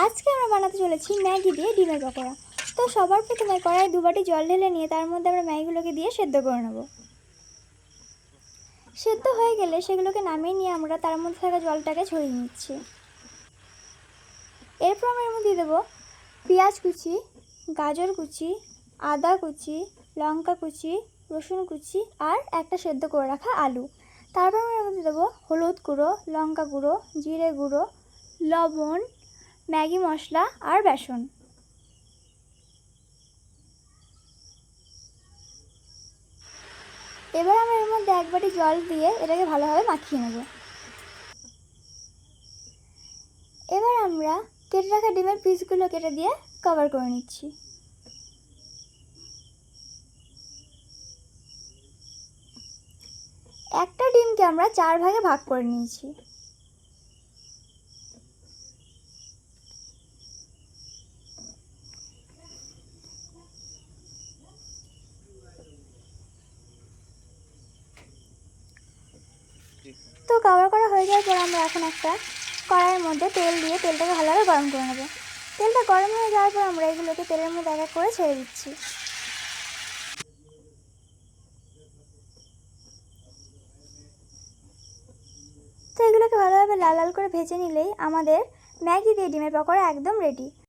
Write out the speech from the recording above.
আজকে আমরা বানাতে চলেছি ম্যাগি দিয়ে ডিমের পকোড়া। তো সবার প্রথমে কড়াই 2 বাটি জল ঢেলে নিয়ে তার মধ্যে আমরা ম্যাগিগুলোকে দিয়ে সেদ্ধ করে নেব। সেদ্ধ হয়ে গেলে সেগুলোকে নামিয়ে নিয়ে আমরা তার মধ্যে থাকা জলটাকে ঝরিয়ে নিচ্ছি। এরপর আমরা এর মধ্যে দেবো পেঁয়াজ কুচি, গাজর কুচি, আদা কুচি, লঙ্কা কুচি, রসুন কুচি আর একটা সেদ্ধ করে রাখা আলু। তারপর আমরা এর মধ্যে দেবো হলুদ গুঁড়ো, লঙ্কা গুঁড়ো, জিরে গুঁড়ো, লবণ, ম্যাগি মশলা আর বেসন। এবার আমরা এর মধ্যে 1 বাটি জল দিয়ে এটাকে ভালোভাবে মাখিয়ে নেব। এবার আমরা কেটে রাখা ডিমের পিসগুলো কেটে দিয়ে কভার করে নিচ্ছি। একটা ডিমকে আমরা 4 ভাগে ভাগ করে নিয়েছি। তো কভার করা হয়ে যাওয়ার পর আমরা এখন একটা কড়াইয়ের মধ্যে তেল দিয়ে তেলটাকে ভালোভাবে গরম করে নেব। তেলটা গরম হয়ে যাওয়ার পর আমরা এগুলোকে তেলের মধ্যে এক এক করে ছেড়ে দিচ্ছি। তো এগুলোকে ভালোভাবে লাল লাল করে ভেজে নিলেই আমাদের ম্যাগি দিয়ে ডিমের পকোড়া একদম রেডি।